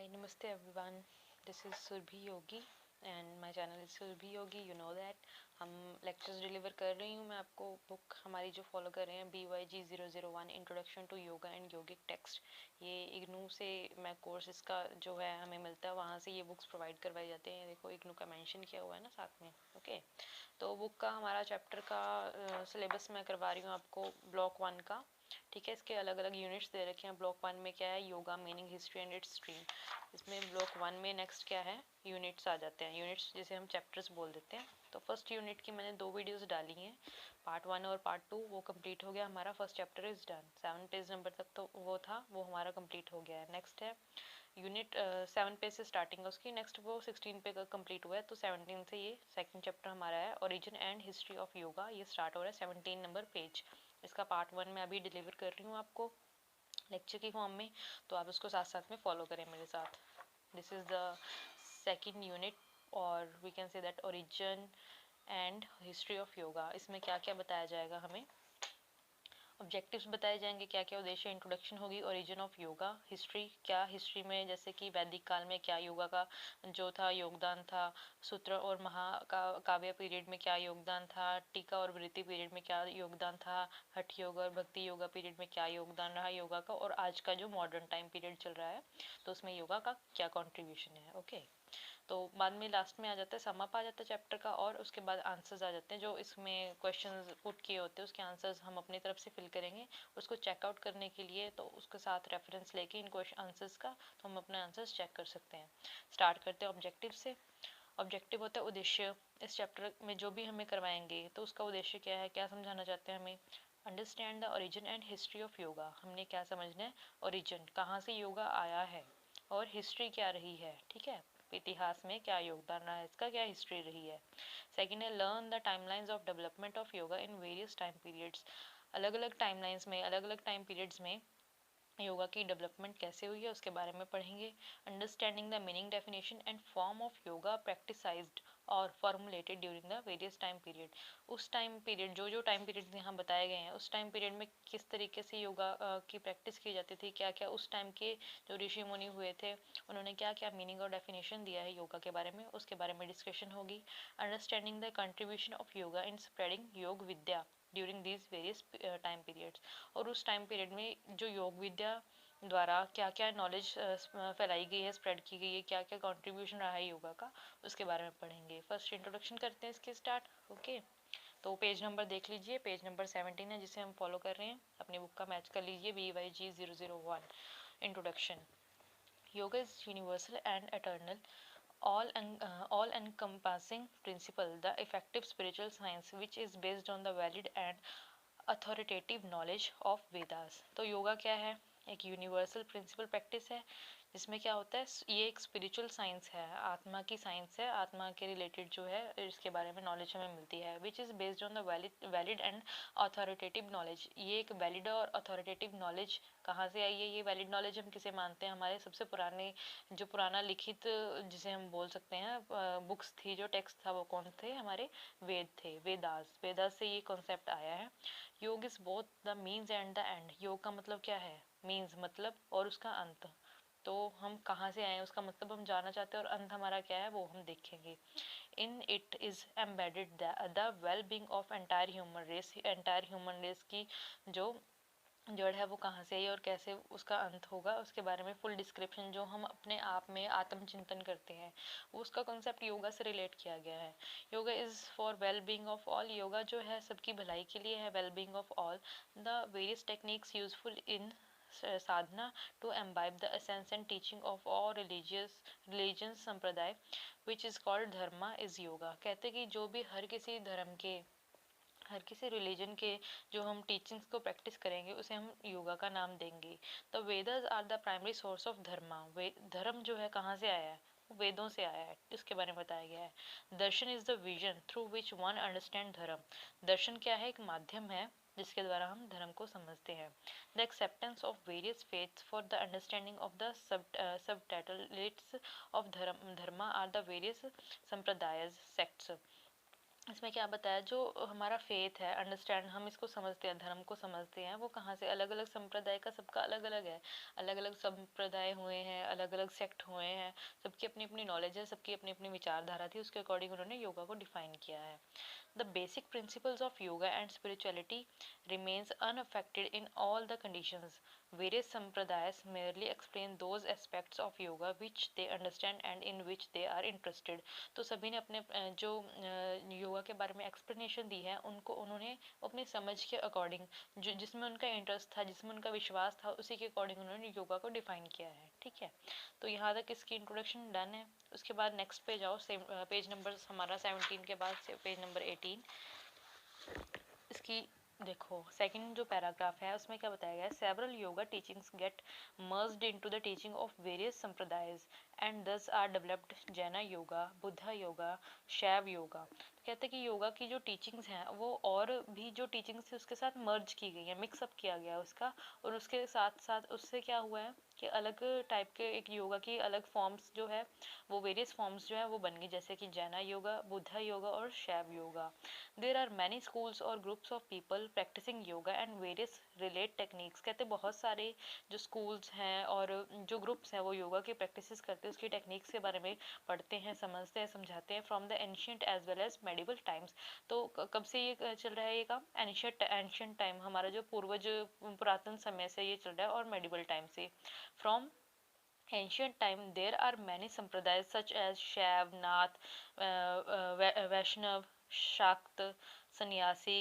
Hi, Namaste everyone. This is Surbhi Yogi and my channel is Surbhi Yogi. You know that हम lectures deliver कर रही हूँ मैं आपको बुक हमारी जो फॉलो कर रहे हैं BYG 001 introduction to yoga and yogic text. ये इग्नू से मैं कोर्स इसका जो है हमें मिलता है, वहाँ से ये बुक्स प्रोवाइड करवाए जाते हैं। देखो इग्नू का मेंशन किया हुआ है ना साथ में। ओके, तो बुक का हमारा चैप्टर का सिलेबस मैं करवा रही हूँ आपको ब्लॉक 1 का। ठीक है, इसके अलग अलग यूनिट्स दे रखे हैं। ब्लॉक 1 में क्या है, yoga meaning history and it's stream. इसमें ब्लॉक 1 में नेक्स्ट क्या है, यूनिट्स आ जाते हैं। यूनिट्स जैसे हम चैप्टर्स बोल देते हैं। तो फर्स्ट यूनिट की मैंने 2 वीडियोस डाली हैं, पार्ट 1 और पार्ट 2। वो कंप्लीट हो गया हमारा, first chapter is done. 7 page number तक तो वो था, वो हमारा कंप्लीट हो गया है। नेक्स्ट है यूनिट 7 पेज से स्टार्टिंग है उसकी, नेक्स्ट वो 16 पे कंप्लीट हुआ है। तो 17 से ये सेकंड चैप्टर हमारा है, origin and history of yoga. ये स्टार्ट हो रहा है 17 नंबर पेज। इसका पार्ट 1 मैं अभी डिलीवर कर रही हूँ आपको लेक्चर की फॉर्म में, तो आप उसको साथ साथ में फॉलो करें मेरे साथ। This is the second unit, और we can say that origin and history of yoga. इसमें क्या क्या बताया जाएगा, हमें ऑब्जेक्टिव्स बताए जाएंगे, क्या क्या उद्देश्य। इंट्रोडक्शन होगी, ओरिजिन ऑफ योगा, हिस्ट्री क्या, हिस्ट्री में जैसे कि वैदिक काल में क्या योगा का जो था योगदान था, सूत्र और महाकाव्य पीरियड में क्या योगदान था, टीका और वृत्ति पीरियड में क्या योगदान था, हठ योगा और भक्ति योगा पीरियड में क्या योगदान रहा योगा का, और आज का जो मॉडर्न टाइम पीरियड चल रहा है तो उसमें योगा का क्या कॉन्ट्रीब्यूशन है। ओके, तो बाद में लास्ट में आ जाता है समअप आ जाता है चैप्टर का, और उसके बाद आंसर्स आ जाते हैं। जो इसमें क्वेश्चंस पुट किए होते हैं उसके आंसर्स हम अपनी तरफ से फिल करेंगे। उसको चेकआउट करने के लिए तो उसके साथ रेफरेंस लेके इन क्वेश्चन आंसर्स का तो हम अपने आंसर्स चेक कर सकते हैं। स्टार्ट करते हैं ऑब्जेक्टिव से। ऑब्जेक्टिव होता है उद्देश्य। इस चैप्टर में जो भी हमें करवाएंगे तो उसका उद्देश्य क्या है, क्या समझाना चाहते हैं हमें। Understand the origin and history of yoga. हमने क्या समझना है, ओरिजिन कहाँ से योगा आया है, और हिस्ट्री क्या रही है। ठीक है, इतिहास में क्या योगदान रहा है इसका, क्या हिस्ट्री रही है। सेकेंड है learn the timelines of development of yoga in various time periods. अलग अलग टाइमलाइंस में, अलग अलग टाइम पीरियड्स में योगा की डेवलपमेंट कैसे हुई है उसके बारे में पढ़ेंगे। Understanding the meaning, definition and form of yoga practicised और formulated during the various time period. उस टाइम पीरियड जो टाइम पीरियड यहाँ बताए गए हैं उस टाइम पीरियड में किस तरीके से योगा की प्रैक्टिस की जाती थी, क्या क्या उस टाइम के जो ऋषि मुनि हुए थे उन्होंने क्या क्या मीनिंग और डेफिनेशन दिया है योगा के बारे में, उसके बारे में डिस्कशन होगी। Understanding the contribution of yoga in spreading योग विद्या during these various time periods. और उस टाइम पीरियड में जो योग विद्या द्वारा क्या क्या नॉलेज फैलाई गई है, स्प्रेड की गई है, क्या क्या कंट्रीब्यूशन रहा है योगा का, उसके बारे में पढ़ेंगे। फर्स्ट इंट्रोडक्शन करते हैं इसके स्टार्ट। ओके, तो पेज नंबर देख लीजिए, पेज नंबर 17 है जिसे हम फॉलो कर रहे हैं। अपनी बुक का मैच कर लीजिए, BYG 001 introduction. Yoga is universal and eternal, all encompassing principle, the effective spiritual science which is based on the valid and authoritative knowledge of Vedas। तो योगा क्या है, एक यूनिवर्सल प्रिंसिपल प्रैक्टिस है जिसमें क्या होता है, ये एक स्पिरिचुअल साइंस है, आत्मा की साइंस है, आत्मा के रिलेटेड जो है इसके बारे में नॉलेज हमें मिलती है। Which is based on the valid and authoritative knowledge. ये एक वैलिड और अथॉरिटेटिव नॉलेज कहाँ से आई है, ये वैलिड नॉलेज हम किसे मानते हैं, हमारे सबसे पुराने जो पुराना लिखित जिसे हम बोल सकते हैं बुक्स थी, जो टेक्स्ट था वो कौन थे, हमारे वेद थे, वेदास। वेदास से ये कॉन्सेप्ट आया है। योग is both the means and the end. योग का मतलब क्या है, मीन्स मतलब, और उसका अंत। तो हम कहाँ से आए उसका मतलब हम जानना चाहते हैं, और अंत हमारा क्या है वो हम देखेंगे। In it is embedded the well being of entire human race. Entire human race की जो जड़ है वो कहाँ से आई और कैसे उसका अंत होगा, उसके बारे में फुल डिस्क्रिप्शन जो हम अपने आप में आत्मचिंतन करते हैं वो उसका कॉन्सेप्ट योगा से रिलेट किया गया है। Yoga is for well being of all. Yoga जो है सबकी भलाई के लिए है, well being of all. The various techniques useful in sadhana to imbibe the essence and teaching of all religious sampradaya which is called dharma is yoga. कहते कि जो भी हर किसी धर्म के, हर किसी रिलीजन के जो हम टीचिंग्स को प्रैक्टिस करेंगे उसे हम योगा का नाम देंगे। The Vedas are the primary source of dharma. धर्म जो है कहाँ से आया है, वेदों से आया है, इसके बारे में बताया गया है। Darshan is the vision through which one understand dharma. दर्शन क्या है, एक माध्यम है जिसके द्वारा हम धर्म को समझते हैं। The acceptance of various faiths for the understanding of the subtitles of dharma are the various संप्रदायज सेक्ट्स। इसमें क्या बताया, जो हमारा फेथ है, अंडरस्टैंड, हम इसको समझते हैं, धर्म को समझते हैं, वो कहाँ से, अलग अलग संप्रदाय का सबका अलग अलग है, अलग अलग संप्रदाय हुए हैं, अलग अलग सेक्ट हुए हैं, सबकी अपनी अपनी नॉलेज है, सबकी अपनी अपनी विचारधारा थी, उसके अकॉर्डिंग उन्होंने योगा को डिफाइन किया है। The basic principles of yoga and spirituality remains unaffected in all the conditions. Various sampradayas merely explain those aspects of yoga which they understand and in which they are interested. तो सभी ने अपने जो योगा के बारे में एक्सप्लेनेशन दी है, उनको उन्होंने अपनी समझ के अकॉर्डिंग, जो जिसमें उनका इंटरेस्ट था, जिसमें उनका विश्वास था, उसी के अकॉर्डिंग उन्होंने योगा को डिफाइन किया है। ठीक है, तो यहाँ तक इसकी इंट्रोडक्शन डन है। उसके बाद नेक्स्ट पेज आओ, सेम पेज नंबर हमारा 17 के बाद से पेज नंबर 18। इसकी देखो सेकंड जो पैराग्राफ है उसमें क्या बताया गया है, several yoga teachings get merged into the teaching of various संप्रदायज and thus are developed Jaina yoga, Buddha yoga, शैव योगा। कहते हैं कि योगा की जो टीचिंग्स हैं वो और भी जो टीचिंग्स थी उसके साथ मर्ज की गई है, मिक्सअप किया गया उसका, और उसके साथ साथ उससे क्या हुआ है कि अलग टाइप के एक योगा की अलग फॉर्म्स जो है वो वेरियस फॉर्म्स जो है वो बन गई, जैसे कि जैना योगा, बुद्धा योगा और Shaiva yoga. There are many schools और groups of people practising yoga and various relate techniques. कहते बहुत सारे जो स्कूल्स हैं और जो ग्रुप्स हैं वो योगा की प्रैक्टिस करते हैं, उसकी टेक्निक्स के बारे में पढ़ते हैं, समझते हैं, समझाते हैं, from the ancient as well as medieval times. तो कब से ये चल रहा है ये काम, एंशियंट टाइम, हमारा जो पूर्वज पुरातन समय से ये चल रहा है, और मेडिवल टाइम से। From ancient time there are many sampradayas such as Shaiv, Nath, Vaishnav, Shakt, Sannyasi,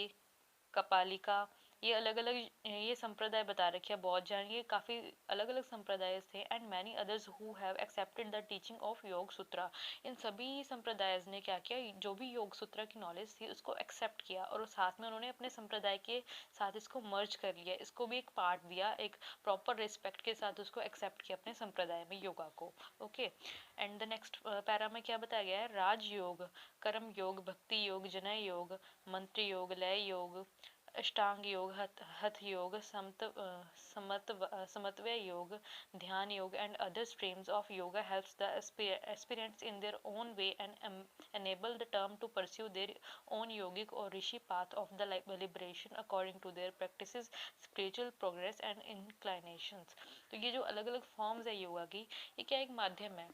Kapalika, ये अलग अलग ये संप्रदाय बता रखे हैं, बौद्ध जैन, ये काफ़ी अलग अलग संप्रदाय थे। And many others who have accepted the teaching of योग सूत्रा। इन सभी संप्रदाय ने क्या किया, जो भी योग सूत्रा की नॉलेज थी उसको एक्सेप्ट किया, और साथ में उन्होंने अपने संप्रदाय के साथ इसको मर्ज कर लिया, इसको भी एक पार्ट दिया, एक प्रॉपर रिस्पेक्ट के साथ उसको एक्सेप्ट किया अपने संप्रदाय में योगा को। Okay, and the next para में क्या बताया गया है, राज योग, कर्म योग, भक्ति योग, जनय योग, मंत्र योग, लय योग, अष्टांग योग, हठ योग, समत्वय योग, ध्यान योग and other streams of yoga helps the aspirants in their own way and enable the term to pursue their own yogic or rishi path of the liberation according to their practices, spiritual progress and inclinations। तो ये जो अलग अलग forms है योगा की, ये क्या एक माध्यम है,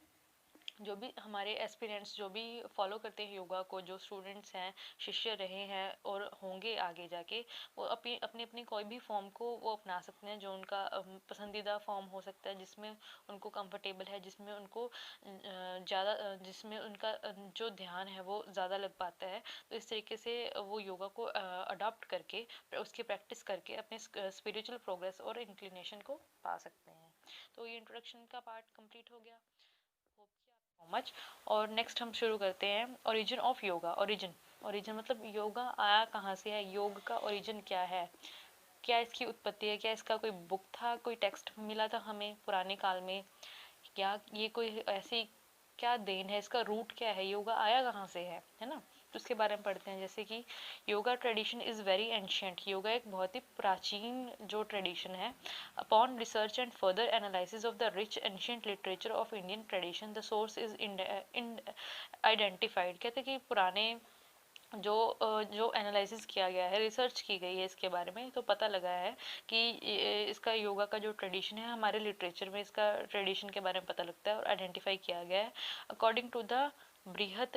जो भी हमारे एस्पिरेंट्स जो भी फॉलो करते हैं योगा को, जो स्टूडेंट्स हैं, शिष्य रहे हैं और होंगे आगे जाके, वो अपनी अपनी अपनी कोई भी फॉर्म को वो अपना सकते हैं, जो उनका पसंदीदा फॉर्म हो सकता है, जिसमें उनको कंफर्टेबल है, जिसमें उनको ज़्यादा, जिसमें उनका जो ध्यान है वो ज़्यादा लग पाता है। तो इस तरीके से वो योगा को अडॉप्ट करके, उसकी प्रैक्टिस करके अपने स्पिरिचुअल प्रोग्रेस और इंक्लिनेशन को पा सकते हैं। तो ये इंट्रोडक्शन का पार्ट कंप्लीट हो गया, मच। और नेक्स्ट हम शुरू करते हैं ओरिजिन ऑफ योगा। ओरिजिन मतलब योगा आया कहाँ से है, योग का ओरिजिन क्या है, क्या इसकी उत्पत्ति है, क्या इसका कोई बुक था, कोई टेक्स्ट मिला था हमें पुराने काल में, क्या ये कोई ऐसी क्या देन है, इसका रूट क्या है, योगा आया कहाँ से है ना। तो उसके बारे में पढ़ते हैं, जैसे कि yoga tradition is very ancient. Yoga एक बहुत ही प्राचीन जो ट्रेडिशन है। Upon research and further analysis of the rich ancient literature of Indian tradition the source is identified. कहते हैं कि पुराने जो एनालिसिस किया गया है, रिसर्च की गई है इसके बारे में, तो पता लगा है कि इसका योगा का जो ट्रेडिशन है, हमारे लिटरेचर में इसका ट्रेडिशन के बारे में पता लगता है और आइडेंटिफाई किया गया है। अकॉर्डिंग टू द बृहत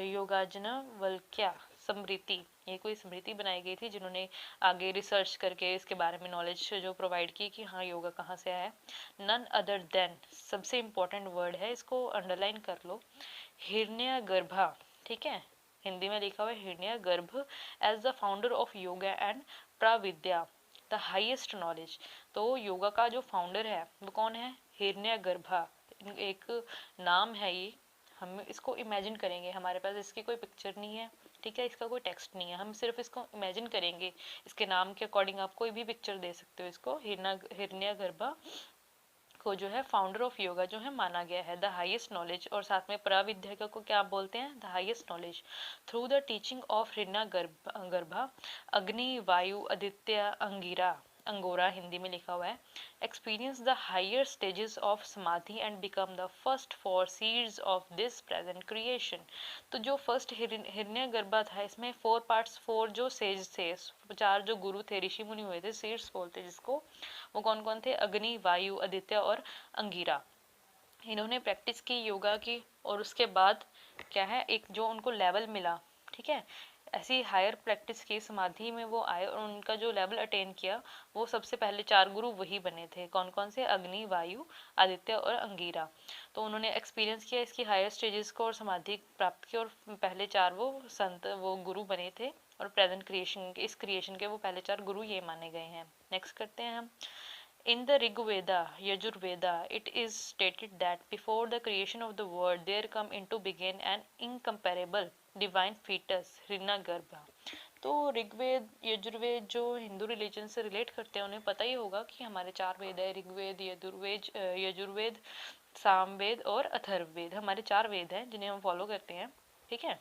योगाजनवल्क्या स्मृति, ये कोई स्मृति बनाई गई थी जिन्होंने आगे रिसर्च करके इसके बारे में नॉलेज जो प्रोवाइड की कि हाँ योगा कहाँ से आया है। नन अदर देन, सबसे इम्पोर्टेंट वर्ड है, इसको अंडरलाइन कर लो, हिरण्यगर्भा। ठीक है, हिंदी में लिखा हुआ है Hiranyagarbha, as the founder of yoga and pravidya, the highest knowledge. तो योगा का जो फाउंडर है वो कौन है, हिरण्यगर्भा, एक नाम है ये। हम इसको इमेजिन करेंगे, हमारे पास इसकी कोई पिक्चर नहीं है, ठीक है, इसका कोई टेक्स्ट नहीं है, हम सिर्फ इसको इमेजिन करेंगे, इसके नाम के अकॉर्डिंग आप कोई भी पिक्चर दे सकते हो इसको। हिरण्यगर्भा को जो है फाउंडर ऑफ योगा जो है माना गया है, द हाईएस्ट नॉलेज, और साथ में पराविद्या को क्या बोलते हैं, the highest knowledge. Through the teaching of Hiranyagarbha Agni, Vayu, Aditya, Angira angora Hindi में लिखा हुआ है, experience the higher stages of samadhi and become the first four seeds of this present creation. तो जो फर्स्ट हिरण्यगर्भा था, इसमें 4 पार्ट्स, 4 जो सेज थे, 4 जो गुरु थे, ऋषि मुनि हुए थे, सीड्स बोलते जिसको, वो कौन कौन थे? अग्नि, वायु, आदित्य और अंगिरा। इन्होंने प्रैक्टिस की योगा की, और उसके बाद क्या है, एक जो उनको लेवल मिला, ठीक है, ऐसी हायर प्रैक्टिस की, समाधि में वो आए और उनका जो लेवल अटेन किया, वो सबसे पहले 4 गुरु वही बने थे। कौन कौन से? अग्नि, वायु, आदित्य और अंगिरा। तो उन्होंने एक्सपीरियंस किया इसकी हायर स्टेजेस को और समाधि प्राप्त की, और पहले 4 वो संत, वो गुरु बने थे, और प्रेजेंट क्रिएशन, इस क्रिएशन के वो पहले 4 गुरु ये माने गए हैं। नेक्स्ट करते हैं हम। In the Rig Veda, Yajurveda, it is stated that before the creation of the world, there come into being an incomparable divine fetus, Hiranagarbha। तो ऋग्वेद, यजुर्वेद जो हिंदू रिलीजन से रिलेट करते हैं, उन्हें पता ही होगा कि हमारे 4 वेद है, ऋग्वेद, यजुर्वेद, सामवेद और अथर्ववेद, हमारे 4 वेद हैं जिन्हें हम फॉलो करते हैं, ठीक है।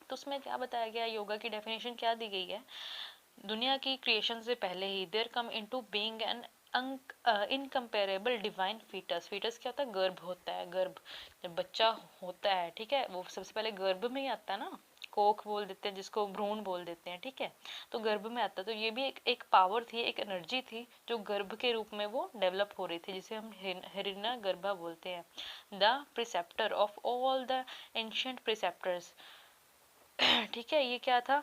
तो उसमें क्या बताया गया, योगा की डेफिनेशन क्या दी गई है? दुनिया की क्रिएशन से पहले ही there come into being an incomparable divine foetus. Foetus क्या होता है? गर्भ होता है। गर्भ, जब बच्चा होता है, ठीक है, वो सबसे पहले गर्भ में ही आता है ना, कोख बोल देते हैं जिसको, भ्रूण बोल देते हैं, ठीक है, तो गर्भ में आता है। तो ये भी एक पावर थी, एक एनर्जी थी जो गर्भ के रूप में वो डेवलप हो रही थी, जिसे हम हिरण्यगर्भा बोलते हैं। The preceptor of all the ancient preceptors, ठीक है, ये क्या था?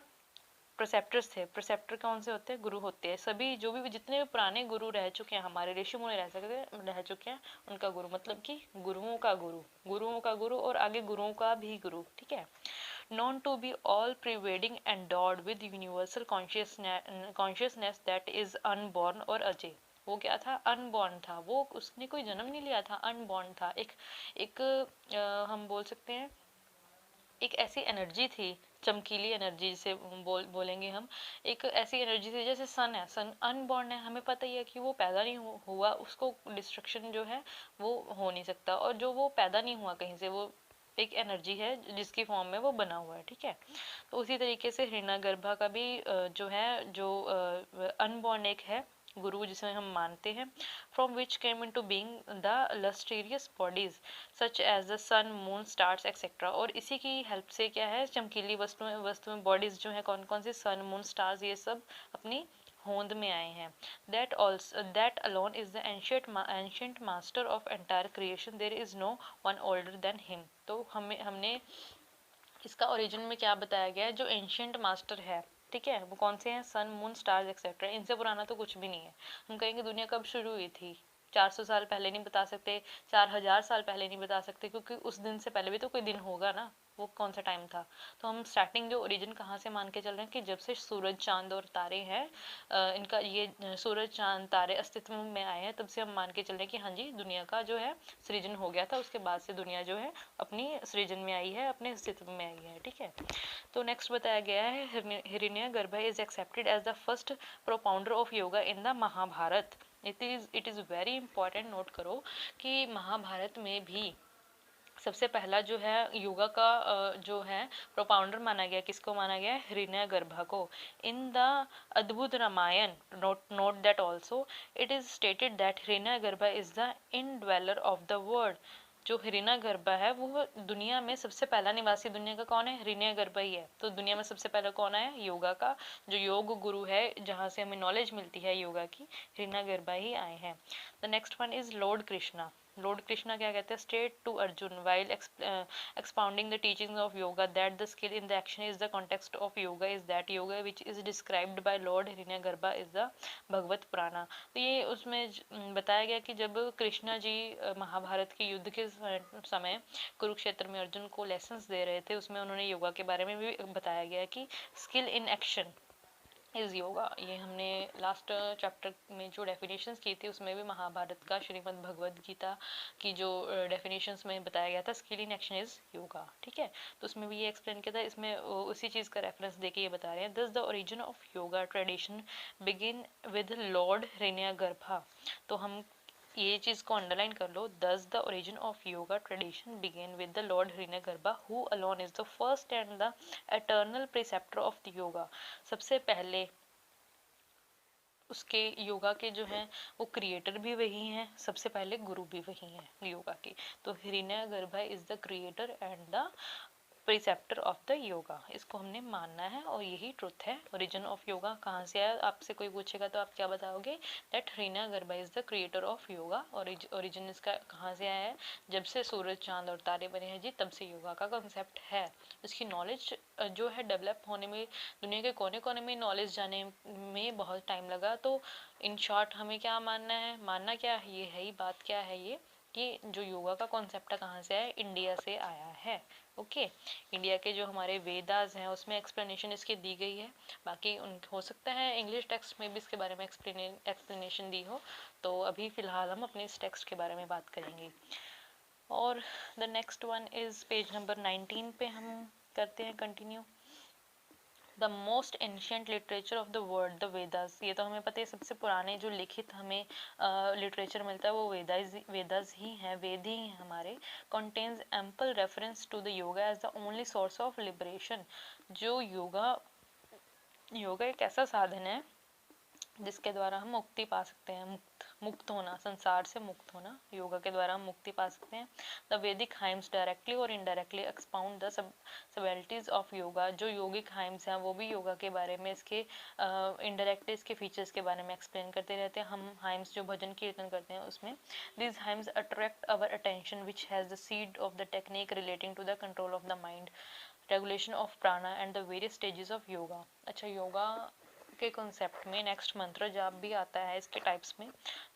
प्रोसेप्टर्स थे। प्रोसेप्टर कौन से होते हैं? गुरु होते हैं। सभी जो भी जितने भी पुराने गुरु रह चुके हैं, हमारे ऋषि मुनि रह चुके हैं, उनका गुरु, मतलब कि गुरुओं का गुरु, गुरुओं का गुरु, और आगे गुरुओं का भी गुरु, ठीक है। Known to be all pervading endowed with universal consciousness that is unborn और अजय। वो क्या था? अनबॉर्न था, वो उसने कोई जन्म नहीं लिया था, अनबॉर्न था। एक हम बोल सकते हैं एक ऐसी एनर्जी थी, चमकीली एनर्जी जिसे बोलेंगे हम, एक ऐसी एनर्जी थी जैसे सन है, सन अनबॉर्न है, हमें पता ही है कि वो पैदा नहीं हुआ, उसको डिस्ट्रक्शन जो है वो हो नहीं सकता, और जो वो पैदा नहीं हुआ कहीं से, वो एक एनर्जी है जिसकी फॉर्म में वो बना हुआ है, ठीक है। तो उसी तरीके से हिरण्यगर्भा का भी जो है, जो अनबॉर्न एक है गुरु जिसे हम मानते हैं, from which came into being the lustrous bodies such as the sun, moon, stars, etc. और इसी की हेल्प से क्या है, चमकीली वस्तुएं बॉडीज जो है, कौन कौन सी? सन, मून, स्टार्स, ये सब अपनी होंद में आए हैं। that alone is the ancient master of entire creation, there is no one older than him। तो हमने इसका ओरिजिन में क्या बताया गया है? जो एंशियंट मास्टर है, ठीक है, वो कौन से हैं? सन, मून, स्टार्स एक्सेट्रा। इनसे पुराना तो कुछ भी नहीं है। हम कहेंगे दुनिया कब शुरू हुई थी, 400 साल पहले नहीं बता सकते, 4000 साल पहले नहीं बता सकते, क्योंकि उस दिन से पहले भी तो कोई दिन होगा ना, वो कौन सा टाइम था। तो हम स्टार्टिंग जो ओरिजिन कहाँ से मान के चल रहे हैं कि जब से सूरज, चांद और तारे हैं, इनका ये सूरज, चांद, तारे अस्तित्व में आए हैं, तब से हम मान के चल रहे हैं कि हाँ जी, दुनिया का जो है सृजन हो गया था, उसके बाद से दुनिया जो है अपनी सृजन में आई है, अपने अस्तित्व में आई है, ठीक है। तो नेक्स्ट बताया गया है, Hiranyagarbha is accepted as the first propounder of yoga in the Mahabharata. It is very important, note करो कि महाभारत में भी सबसे पहला जो है योगा का जो है प्रोपाउंडर माना गया, किसको माना गया? हिरण्यगर्भा को। In the Adbhuta Ramayana, note that also, it is stated that Hiranyagarbha is the indweller of the world. जो हिरण्यगर्भा है वो दुनिया में सबसे पहला निवासी दुनिया का कौन है? हिरण्यगर्भा ही है। तो दुनिया में सबसे पहला कौन है? योगा का जो योग गुरु है, जहाँ से हमें नॉलेज मिलती है योगा की, हिरण्यगर्भा ही आए हैं। The next one is lord Krishna. Lord Krishna क्या कहते हैं? State to Arjun while expounding the teachings of yoga that the skill in the action is the context of yoga is that yoga which is described by Lord Hiranyagarbha is the भगवत पुराना। तो ये उसमें बताया गया कि जब कृष्णा जी महाभारत के युद्ध के समय कुरुक्षेत्र में अर्जुन को लेसन्स दे रहे थे, उसमें उन्होंने योगा के बारे में भी बताया गया कि skill in action is yoga. ये हमने लास्ट चैप्टर में जो डेफिनेशंस की थी, उसमें भी महाभारत का श्रीमद् भगवद गीता की जो डेफिनेशंस में बताया गया था, skill in action is yoga, ठीक है। तो उसमें भी ये एक्सप्लेन किया था, इसमें उसी चीज़ का रेफरेंस देके ये बता रहे हैं। This the origin of yoga tradition begin with Lord Hiranyagarbha. तो हम ये चीज को अंडरलाइन कर लो। Thus the origin of yoga tradition began with the Lord Hiranyagarbha who alone is the first and the eternal preceptor of the yoga। सबसे पहले उसके योगा के जो हैं वो क्रिएटर भी वही हैं, सबसे पहले गुरु भी वही हैं योगा के। तो Hiranyagarbha is the creator and the preceptor of the yoga, इसको हमने मानना है और यही ट्रुथ है। ओरिजिन ऑफ योगा कहाँ से आया, आपसे कोई पूछेगा तो आप क्या बताओगे, that Hiranyagarbha is the creator of yoga. Origin इसका कहाँ से आया है, जब से सूरज चांद और तारे बने हैं जी, तब से योगा का कॉन्सेप्ट है। इसकी नॉलेज जो है डेवलप होने में, दुनिया के कोने कोने में नॉलेज जाने में बहुत टाइम लगा। तो इन शॉर्ट हमें क्या मानना है, मानना क्या है, ये है ही बात, क्या है ये कि जो योगा का कॉन्सेप्ट है कहाँ से आया, इंडिया से आया है। ओके, इंडिया के जो हमारे वेदास हैं उसमें एक्सप्लेनेशन इसकी दी गई है। बाकी हो सकता है इंग्लिश टेक्स्ट में भी इसके बारे में एक्सप्लेनेशन दी हो, तो अभी फिलहाल हम अपने इस टेक्स्ट के बारे में बात करेंगे। और the next one is page number 19 पे हम करते हैं continue. The most ancient literature of the world the Vedas, ये तो हमें पता है सबसे पुराने जो लिखित हमें लिटरेचर मिलता है वो वेदास ही हैं, वेद ही हैं हमारे। Contains ample reference to the yoga as the only source of liberation. जो योगा एक ऐसा साधन है जिसके द्वारा हम मुक्ति पा सकते हैं, मुक्त होना, संसार से मुक्त होना, योगा के द्वारा हम मुक्ति पा सकते हैं। द वैदिक हाइम्स डायरेक्टली और indirectly expound the subtleties of yoga. जो योगिक हाइम्स हैं वो भी योगा के बारे में, इसके इनडायरेक्टली इसके फीचर्स के बारे में एक्सप्लेन करते रहते हैं। हम हाइम्स जो भजन कीर्तन करते हैं उसमें, this hymns attract our attention which has the seed of the technique relating to the control of the mind, regulation of prana and the various stages of yoga. अच्छा, योगा के कॉन्सेप्ट में नेक्स्ट मंत्र जाप भी आता है इसके टाइप्स में।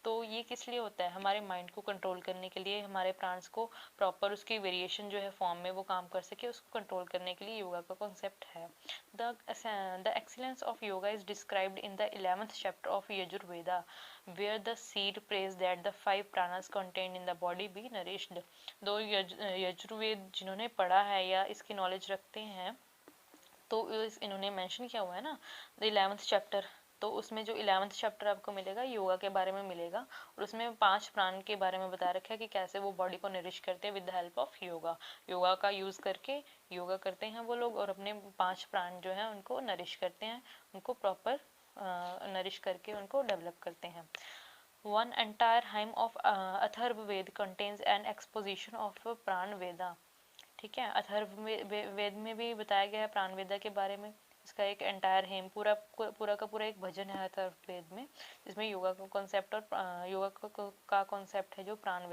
तो ये किस लिए होता है, हमारे माइंड को कंट्रोल करने के लिए, हमारे प्राण्स को प्रॉपर उसकी वेरिएशन जो है फॉर्म में वो काम कर सके, उसको कंट्रोल करने के लिए योगा का कॉन्सेप्ट है। The excellence of yoga is described in the 11th chapter of Yajurveda, where the seed prays that the 5 pranas contained in the body be nourished। दो यजुर्वेद जिन्होंने पढ़ा है या इसकी नॉलेज रखते हैं, तो इन्होंने मेंशन किया हुआ है ना द 11th चैप्टर, तो उसमें जो 11th चैप्टर आपको मिलेगा योगा के बारे में मिलेगा, और उसमें 5 प्राण के बारे में बता रखा है कि कैसे वो बॉडी को नरिश करते हैं with the help of yoga. Yoga का यूज़ करके योगा करते हैं वो लोग और अपने 5 प्राण जो है उनको नरिश करते हैं, उनको प्रॉपर नरिश करके उनको डेवलप करते हैं। One entire hymn of Atharvaveda contains an exposition of प्राण वेदा। ठीक है, अथर्ववेद में भी बताया गया है प्राण वेदा के बारे में। इसका एक एंटायर हेम पूरा का पूरा एक भजन है अथर्ववेद में, जिसमें योगा का कॉन्सेप्ट और योगा का कॉन्सेप्ट है जो प्राण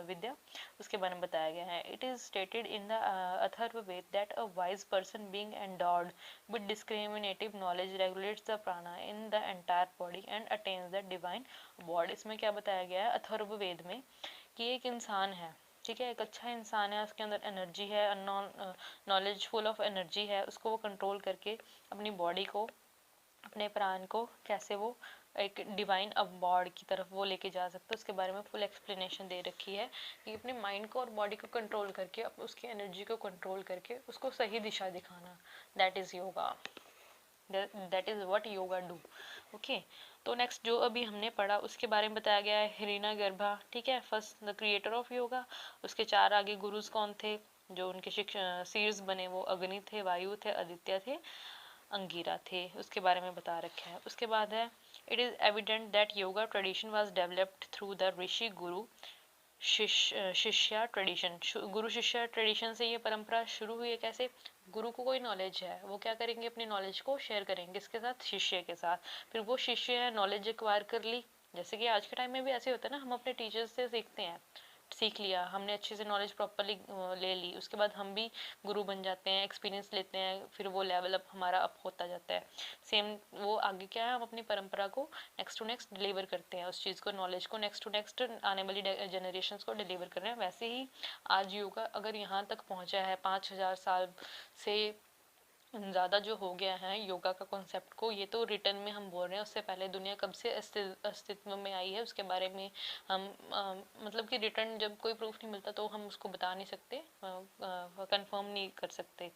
विद्या, उसके बारे में बताया गया है। It is stated in the Atharvaveda that a wise person being endowed with discriminative knowledge regulates the prana in the entire body and attains the divine abode. इसमें क्या बताया गया है अथर्ववेद में कि एक इंसान है, ठीक है, एक अच्छा इंसान है, उसके अंदर एनर्जी है, नॉलेज फुल ऑफ एनर्जी है, उसको वो कंट्रोल करके अपनी बॉडी को, अपने प्राण को कैसे वो एक डिवाइन अबॉर्ड की तरफ वो लेके जा सकता है, उसके बारे में फुल एक्सप्लेनेशन दे रखी है कि अपने माइंड को और बॉडी को कंट्रोल करके, उसकी एनर्जी को कंट्रोल करके उसको सही दिशा दिखाना, that is yoga, that is what yoga do. Okay, तो नेक्स्ट जो अभी हमने पढ़ा उसके बारे में बताया गया है हिरण्यगर्भ, ठीक है, first the creator of yoga. उसके 4 आगे गुरुज कौन थे, जो उनके शीर्ष बने वो अग्नि थे, वायु थे, आदित्य थे, अंगिरा थे, उसके बारे में बता रखा है। उसके बाद है it is evident that yoga tradition was developed through the rishi guru shishya tradition. Guru shishya tradition से ये परंपरा शुरू हुई है। कैसे, गुरु को कोई नॉलेज है, वो क्या करेंगे, अपनी नॉलेज को शेयर करेंगे किसके साथ, शिष्य के साथ। फिर वो शिष्य नॉलेज एक्वायर कर ली, जैसे कि आज के टाइम में भी ऐसे होता है ना, हम अपने टीचर्स से सीखते हैं, सीख लिया हमने अच्छे से नॉलेज प्रॉपरली ले ली, उसके बाद हम भी गुरु बन जाते हैं, एक्सपीरियंस लेते हैं, फिर वो लेवल अप हमारा अप होता जाता है। सेम वो आगे क्या है, हम अपनी परंपरा को नेक्स्ट टू नेक्स्ट डिलीवर करते हैं, उस चीज़ को, नॉलेज को नेक्स्ट टू नेक्स्ट आने वाली जनरेशन को डिलीवर कर रहे हैं। वैसे ही आज योगा अगर यहाँ तक पहुँचा है 5000 साल से ज़्यादा जो हो गया है योगा का कॉन्सेप्ट को, ये तो रिटर्न में हम बोल रहे हैं, उससे पहले दुनिया कब से अस्तित्व में आई है उसके बारे में हम मतलब कि रिटर्न जब कोई प्रूफ नहीं मिलता तो हम उसको बता नहीं सकते, कंफर्म नहीं कर सकते।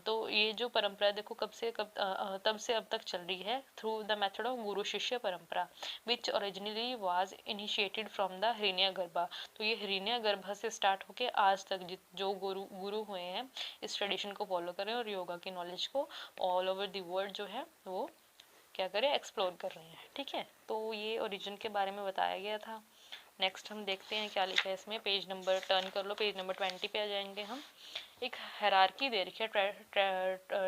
तो ये जो परंपरा देखो कब से तब से अब तक चल रही है, through the method of guru shishya parampara which originally was initiated from the Hiranyagarbha. तो ये हिरण्यगर्भ से स्टार्ट होके आज तक जो गुरु हुए हैं इस ट्रेडिशन को फॉलो करें और योगा की नॉलेज को ऑल ओवर द वर्ल्ड जो है वो क्या करें, एक्सप्लोर कर रहे हैं। ठीक है, तो ये ओरिजिन के बारे में बताया गया था। नेक्स्ट हम देखते हैं क्या लिखा है इसमें। पेज नंबर टर्न कर लो, पेज नंबर 20 पे आ जाएंगे हम। एक हायरार्की दे रखी है,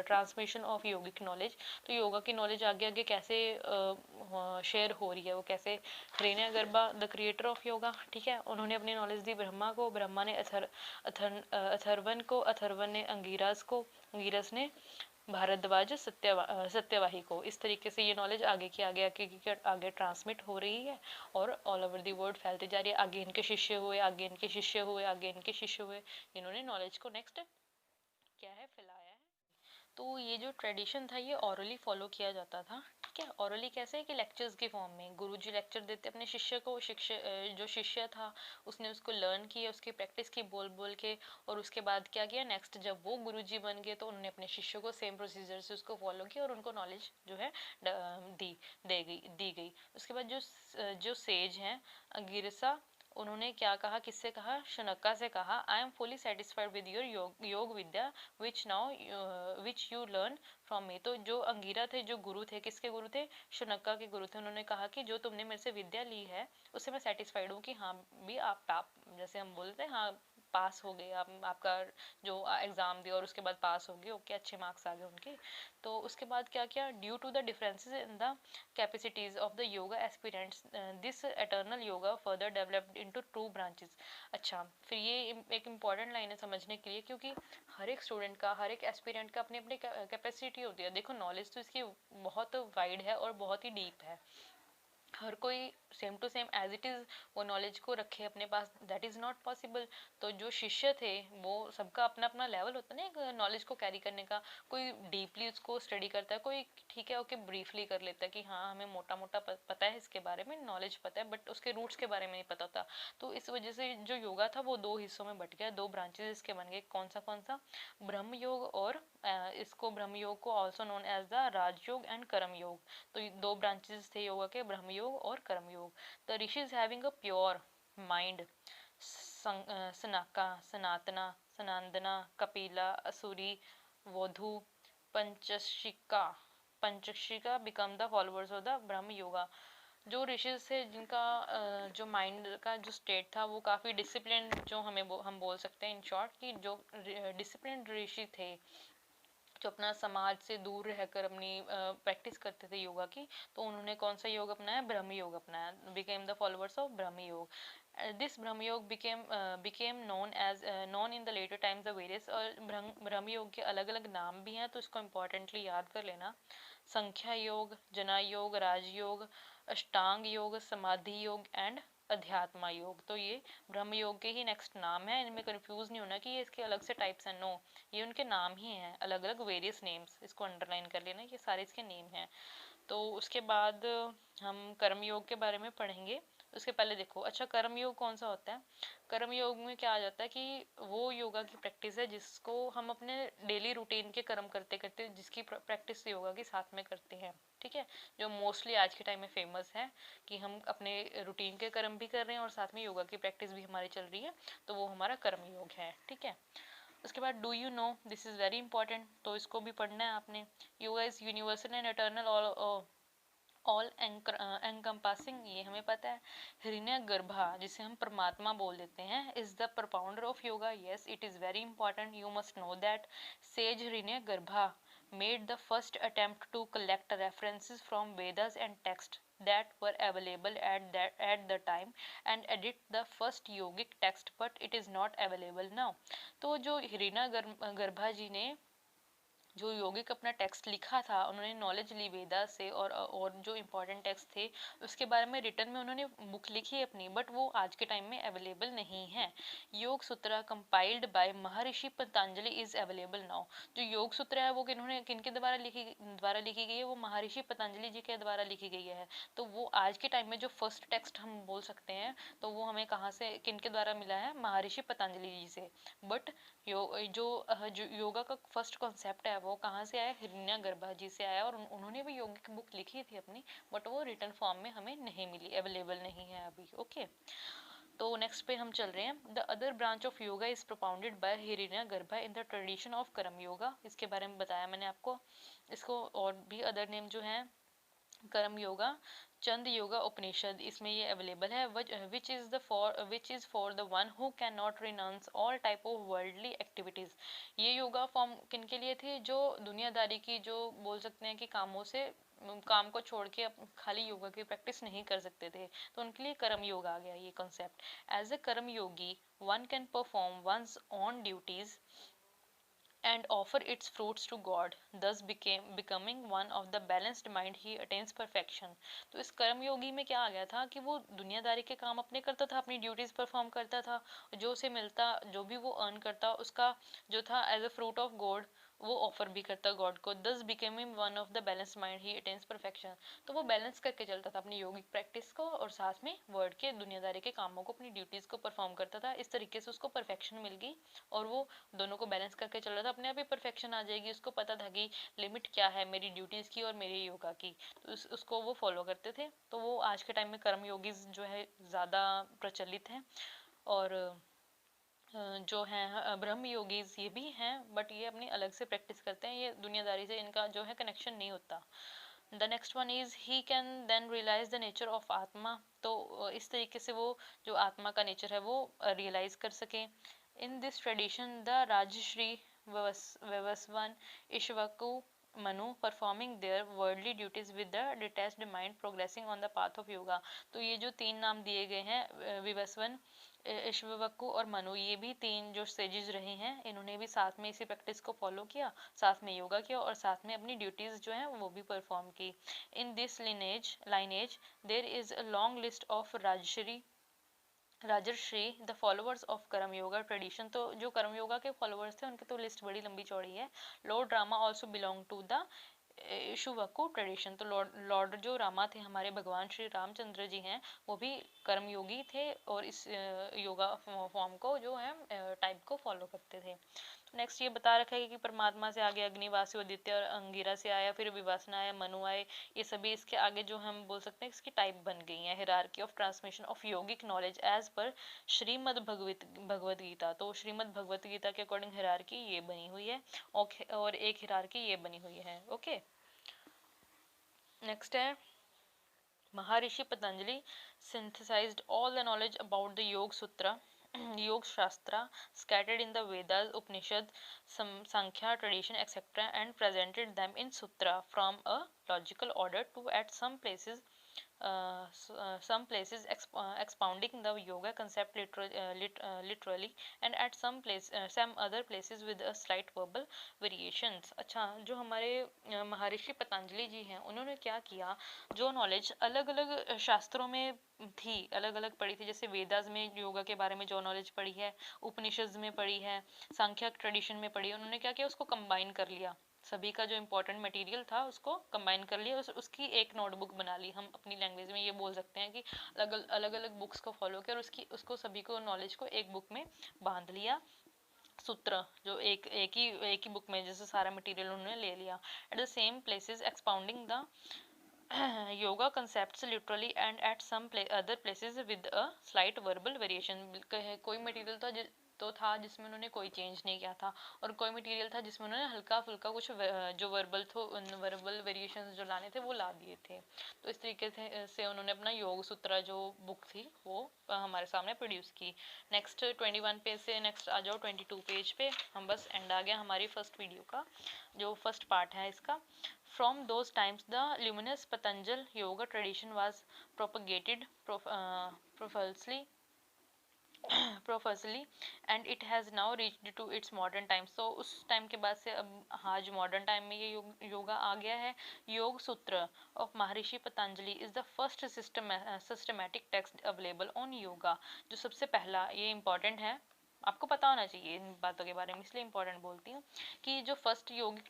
ट्रांसमिशन ऑफ योगिक नॉलेज। तो योगा की नॉलेज आगे आगे कैसे शेयर हो रही है, वो कैसे। हिरण्य गर्भा द क्रिएटर ऑफ योगा, ठीक है, उन्होंने अपनी नॉलेज दी ब्रह्मा को, ब्रह्मा ने अथर्वन को, अथर्वन ने अंगिरास को, अंगिरस ने भारद्वाज सत्यवाही को। इस तरीके से ये नॉलेज आगे की आगे ट्रांसमिट हो रही है और ऑल ओवर दी वर्ल्ड फैलती जा रही है। आगे इनके शिष्य हुए, आगे इनके शिष्य हुए, आगे इनके शिष्य हुए, इन्होंने नॉलेज को नेक्स्ट क्या है, फैलाया है। तो ये जो ट्रेडिशन था ये ऑरली फॉलो किया जाता था। ठीक है, ऑरली कैसे है कि लेक्चर्स के फॉर्म में गुरुजी लेक्चर देते अपने शिष्य को, जो शिष्य था उसने उसको लर्न किया, उसकी प्रैक्टिस की बोल बोल के, और उसके बाद क्या किया नेक्स्ट, जब वो गुरुजी बन गए तो उन्होंने अपने शिष्य को सेम प्रोसीजर से उसको फॉलो किया और उनको नॉलेज जो है दी गई। उसके बाद जो सेज हैं अंगिरसा, उन्होंने क्या कहा, किससे कहा, शुनक्का से कहा, I am fully satisfied with your yog vidya which you learn from me. तो जो अंगीरा थे, जो गुरु थे, किसके गुरु थे, शुनक्का के गुरु थे। उन्होंने कहा कि जो तुमने मेरे से विद्या ली है उससे मैं सेटिस्फाइड हूँ कि हाँ भी आप जैसे हम बोलते हैं हाँ पास हो गए आप, आपका जो एग्जाम दिया और उसके बाद पास हो गए, ओके, अच्छे मार्क्स आ गए उनके। तो उसके बाद क्या किया, due to the differences in the capacities of the yoga aspirants this eternal yoga further developed into 2 branches. अच्छा, फिर ये एक इम्पॉर्टेंट लाइन है समझने के लिए, क्योंकि हर एक स्टूडेंट का, हर एक एस्पिरेंट का अपनी अपनी कैपेसिटी होती है। देखो नॉलेज तो इसकी बहुत वाइड है और बहुत ही डीप है। हर कोई same to same as it is वो नॉलेज को रखे अपने पास, दैट इज नॉट पॉसिबल। तो जो शिष्य थे वो सबका अपना अपना लेवल होता है ना नॉलेज को कैरी करने का। कोई डीपली उसको स्टडी करता है, कोई ठीक है ओके ब्रीफली कर लेता है कि हाँ हमें मोटा मोटा पता है इसके बारे में, नॉलेज पता है, बट उसके रूट्स के बारे में नहीं पता होता। तो इस वजह से जो योगा था वो 2 हिस्सों में बट गया, 2 ब्रांचेस इसके बन गए। कौन सा ब्रह्म योग और इसको ब्रह्म योग को also known as the Rajyoga and karma yoga. तो 2 ब्रांचेस थे योगा के, ब्रह्म योग और कर्म योग। The rishis having a pure mind, Sanaka, Sanatana, Sanandana, Kapila, Asuri, Vadhu, Panchashikha Panchashikha become the followers of the Brahma yoga. जो ऋषिज थे जिनका जो माइंड का जो स्टेट था वो काफ़ी डिसिप्लिन, जो हम बोल सकते हैं इन शॉर्ट कि जो डिसिप्लिन ऋषि थे, जो अपना समाज से दूर रहकर अपनी प्रैक्टिस करते थे योगा की, तो उन्होंने कौन सा योग अपनाया, ब्रह्म योग अपनाया, बिकेम द फॉलोअर्स ऑफ ब्रह्म योग। This Brahma yoga became known in the later times the various. और ब्रह्म योग के अलग अलग नाम भी हैं, तो इसको इम्पोर्टेंटली याद कर लेना। संख्या योग, जना योग, राजयोग, अष्टांग योग, समाधि योग एंड अध्यात्मा योग। तो ये ब्रह्म योग के ही नेक्स्ट नाम है, इनमें कंफ्यूज नहीं होना कि ये इसके अलग से टाइप्स हैं, नो, ये उनके नाम ही हैं, अलग अलग वेरियस नेम्स, इसको अंडरलाइन कर लेना, ये सारे इसके नेम हैं। तो उसके बाद हम कर्म योग के बारे में पढ़ेंगे। उसके पहले देखो, अच्छा कर्म योग कौन सा होता है। कर्म योग में क्या आ जाता है कि वो योगा की प्रैक्टिस है जिसको हम अपने डेली रूटीन के कर्म करते करते, जिसकी प्रैक्टिस योगा के साथ में करते हैं। ठीक है, जो मोस्टली आज के टाइम में फेमस है कि हम अपने रूटीन के कर्म भी कर रहे हैं और साथ में योगा की प्रैक्टिस भी हमारी चल रही है, तो वो हमारा कर्म योग है। ठीक है, उसके बाद do you know, this is very important, तो इसको भी पढ़ना है आपने। Yoga is universal and eternal all encompassing, ये हमें पता है। हिरण्य गर्भा, जिसे हम परमात्मा बोल देते हैं, is the propounder of yoga, yes it is very important, you must know that. Sage Hiranyagarbha made the first attempt to collect references from Vedas and texts that were available at the time and edit the first yogic text, but it is not available now। तो जो हिरण्य गर्भा जी ने जो योगिक अपना text लिखा था, उन्होंने knowledge ली वेदा से, और जो इम्पोर्टेंट टेक्स्ट थे उसके बारे में रिटर्न में उन्होंने बुक लिखी अपनी, बट वो आज के टाइम में अवेलेबल नहीं है। योग सूत्र compiled bye Maharshi Patanjali is available now. जो योग सूत्र है वो किनके द्वारा लिखी गई है, वो महर्षि पतंजलि जी के द्वारा लिखी गई है। तो वो आज के टाइम में जो फर्स्ट टेक्स्ट हम बोल सकते हैं, तो वो हमें कहाँ से, किनके द्वारा मिला है, महर्षि पतंजलि जी से। बट जो योगा का फर्स्ट कॉन्सेप्ट है वो कहाँ से आया, हिरण्य गर्भा जी से आया, और उन्होंने भी योगिक बुक लिखी थी अपनी, बट वो रिटन फॉर्म में हमें नहीं मिली, अवेलेबल नहीं है अभी। ओके, तो नेक्स्ट पे हम चल रहे हैं। The other branch of yoga is propounded bye हिरण्य गर्भा in the tradition of karma yoga. इसके बारे में बताया मैंने आपको। इसको और भी अदर नेम जो है कर्म योगा, चंद योगा उपनिषद, इसमें ये अवेलेबल है। Which is for the one who can not renounce all type of worldly activities. ये योगा फॉर्म किन के लिए थे? जो दुनियादारी की, जो बोल सकते हैं कि कामों से, काम को छोड़ के खाली योगा की प्रैक्टिस नहीं कर सकते थे, तो उनके लिए कर्म योग आ गया ये concept. As a karma yogi one can perform one's own duties and offer its fruits to God, thus becoming one of the balanced mind, he attains perfection। तो इस कर्म योगी में क्या आ गया था कि वो दुनियादारी के काम अपने करता था, अपनी ड्यूटीज परफॉर्म करता था, जो उसे मिलता, जो भी वो अर्न करता, उसका जो था as a fruit of God वो ऑफर भी करता गॉड को। This becoming one of the balance mind he attains perfection. तो वो बैलेंस करके चलता था अपनी योगिक प्रैक्टिस को और साथ में वर्ड के, दुनियादारी के कामों को, अपनी ड्यूटीज को परफॉर्म करता था। इस तरीके से उसको परफेक्शन मिल गई और वो दोनों को बैलेंस करके चल रहा था। अपने आप ही परफेक्शन आ जाएगी, उसको पता था कि लिमिट क्या है मेरी ड्यूटीज की और मेरी योगा की, तो उसको वो फॉलो करते थे। तो वो आज के टाइम में कर्म योगीज जो है ज़्यादा प्रचलित हैं। और जो हैं ब्रह्म योगीज, ये भी हैं, बट ये अपनी अलग से प्रैक्टिस करते हैं, ये दुनियादारी से इनका जो है कनेक्शन नहीं होता। The next one is he can then realise the nature of atma. तो इस तरीके से वो जो आत्मा का नेचर है वो रियलाइज कर सके। In this tradition the rajarshi Vivasvan Ikshvaku Manu performing their worldly duties with the detached mind progressing on the path of yoga. तो ये जो तीन नाम दिए गए हैं, विवस्वन, इश्ववक्कु और मनु, ये भी तीन जो सेजेस रहे हैं, इन्होंने भी साथ में इसी प्रैक्टिस को फॉलो किया, साथ में योगा किया और साथ में अपनी ड्यूटीज जो हैं वो भी परफॉर्म की। In this lineage there is a long list of rajarshi the followers of karma yoga tradition. तो जो कर्म योगा के फॉलोअर्स थे उनकी तो लिस्ट बड़ी लंबी चौड़ी है। Lord Rama also belong to the Ikshvaku tradition. तो लॉर्ड जो रामा थे, हमारे भगवान श्री रामचंद्र जी हैं, वो भी कर्म योगी थे और इस योगा फॉर्म को जो है टाइप को फॉलो करते थे। तो नेक्स्ट ये बता रखा है कि परमात्मा से आगे अग्नि, वासुदेव और अंगिरा से आया, फिर विवासना आया, मनु आए। ये सभी इसके आगे जो हम बोल सकते हैं इसकी टाइप बन गई है। Hierarchy of transmission of yogic knowledge as per Shrimad Bhagavad Gita. तो श्रीमद् भगवत गीता के अकॉर्डिंग हिरार्की ये बनी हुई है और एक हिरार्की ये बनी हुई है। ओके, नेक्स्ट है महर्षि Patanjali synthesized all the knowledge about the Yoga Sutra, Yoga Shastra scattered in the Vedas, Upanishad, Sankhya tradition, etc., and presented them in sutra from a logical order to at some places expounding the yoga concept literally and at some other places with a slight verbal variations। अच्छा, जो हमारे महर्षि पतंजलि जी हैं, उन्होंने क्या किया, जो knowledge अलग अलग शास्त्रों में थी, अलग अलग पढ़ी थी, जैसे वेदास में योगा के बारे में जो नॉलेज पढ़ी है, उपनिषद में पढ़ी है, सांख्य ट्रेडिशन में पढ़ी है, उन्होंने क्या किया, उसको कंबाइन कर लिया। सभी का जो इम्पोर्टेंट मटेरियल था उसको कंबाइन कर लिया, उसकी एक नोटबुक बना ली। हम अपनी लैंग्वेज में ये बोल सकते हैं कि अलग अलग बुक्स को फॉलो किया और उसको सभी को नॉलेज को एक बुक में बांध लिया। सूत्र जो एक ही बुक में जैसे सारा मटेरियल उन्होंने ले लिया। At the same places expounding the yoga concepts literally and at some other places with a slight verbal variation। कोई मटेरियल था जिसमें उन्होंने कोई चेंज नहीं किया था और कोई मटेरियल था जिसमें उन्होंने हल्का फुल्का कुछ जो वर्बल वेरिएशंस जो लाने थे वो ला दिए थे। तो इस तरीके से उन्होंने अपना योग सूत्र जो बुक थी वो हमारे सामने प्रोड्यूस की। नेक्स्ट 21 पेज से नेक्स्ट आ जाओ 22 पेज पे। हम बस एंड आ गया हमारी फर्स्ट वीडियो का, जो फर्स्ट पार्ट है इसका। From those times, the luminous Patanjal yoga tradition was propagated profusely and it has now reached to its modern times। so उस टाइम के बाद से अब आज मॉडर्न टाइम में ये योगा आ गया है। योग सूत्र of Maharshi Patanjali is the first systematic text available on yoga. जो सबसे पहला, ये इंपॉर्टेंट है, आपको पता होना चाहिए इन बातों के बारे में, इसलिए इंपॉर्टेंट बोलती हूँ कि जो फर्स्ट योगिक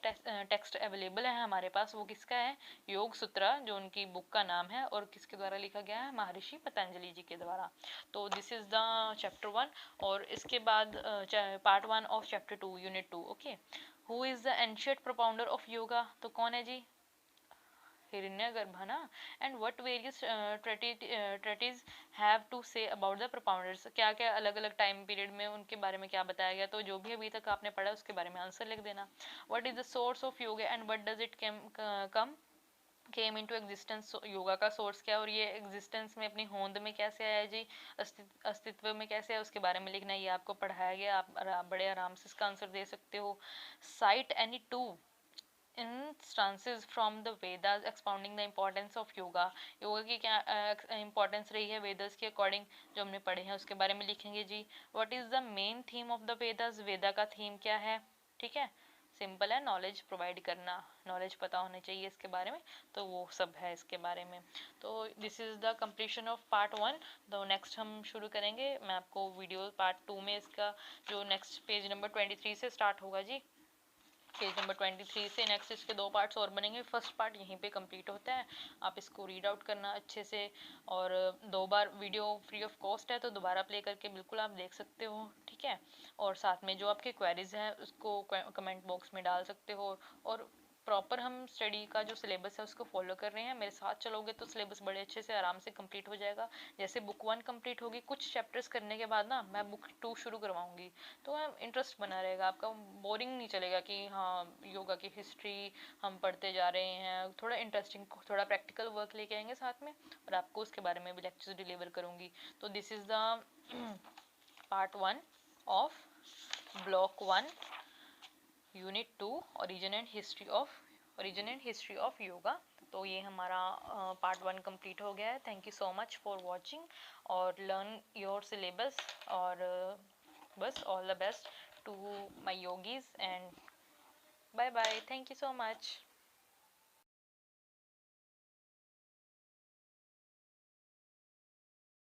टेक्स्ट अवेलेबल है हमारे पास वो किसका है, योग सूत्र, जो उनकी बुक का नाम है और किसके द्वारा लिखा गया है, महर्षि पतंजलि जी के द्वारा। तो दिस इज द चैप्टर 1 और इसके बाद part 1 of chapter 2 unit 2। Okay, who is the ancient propounder of yoga. तो कौन है जी, हिरण्यगर्भ है ना। And what various treatise have to say about the propounders. क्या क्या अलग अलग टाइम पीरियड में उनके बारे में क्या बताया गया। तो जो भी अभी तक आपने पढ़ा उसके बारे में आंसर लिख देना। What is the source of yoga and what does it come came into existence, yoga का सोर्स क्या है और ये एग्जिस्टेंस में अपनी होंद में कैसे आया जी, अस्तित्व में कैसे है, उसके बारे में लिखना है। ये आपको पढ़ाया गया, आप बड़े आराम से इसका आंसर दे सकते हो। Site any two instances from the Vedas expounding the importance of yoga, yoga की क्या इंपॉर्टेंस रही है वेदास के अकॉर्डिंग, जो हमने पढ़े हैं उसके बारे में लिखेंगे जी। What is the main theme of the Vedas, Veda का थीम क्या है, ठीक है, सिंपल है, नॉलेज प्रोवाइड करना, नॉलेज पता होनी चाहिए इसके बारे में, तो वो सब है इसके बारे में। तो this is the completion of part 1। तो नेक्स्ट हम शुरू करेंगे, मैं आपको वीडियो पार्ट 2 में इसका जो नेक्स्ट पेज नंबर 23 से स्टार्ट होगा जी, पेज नंबर 23 से नेक्स्ट इसके 2 पार्ट्स और बनेंगे। फर्स्ट पार्ट यहीं पे कंप्लीट होता है, आप इसको रीड आउट करना अच्छे से, और 2 बार वीडियो फ्री ऑफ कॉस्ट है, तो दोबारा प्ले करके बिल्कुल आप देख सकते हो, ठीक है। और साथ में जो आपके क्वेरीज हैं उसको कमेंट बॉक्स में डाल सकते हो। और प्रॉपर हम स्टडी का जो सिलेबस है उसको फॉलो कर रहे हैं, मेरे साथ चलोगे तो सिलेबस बड़े अच्छे से आराम से कंप्लीट हो जाएगा। जैसे बुक 1 कंप्लीट होगी, कुछ चैप्टर्स करने के बाद ना मैं बुक 2 शुरू करवाऊंगी, तो इंटरेस्ट बना रहेगा आपका, बोरिंग नहीं चलेगा कि हाँ योगा की हिस्ट्री हम पढ़ते जा रहे हैं, थोड़ा इंटरेस्टिंग, थोड़ा प्रैक्टिकल वर्क लेके आएंगे साथ में, और आपको उसके बारे में भी लेक्चर्स डिलीवर करूंगी। तो this is the part 1 of block 1 unit 2 origin and history of yoga. तो ये हमारा पार्ट 1 कंप्लीट हो गया है। Thank you so much for watching और लर्न योर सिलेबस, और बस all the best to my yogis and bye bye, thank you so much.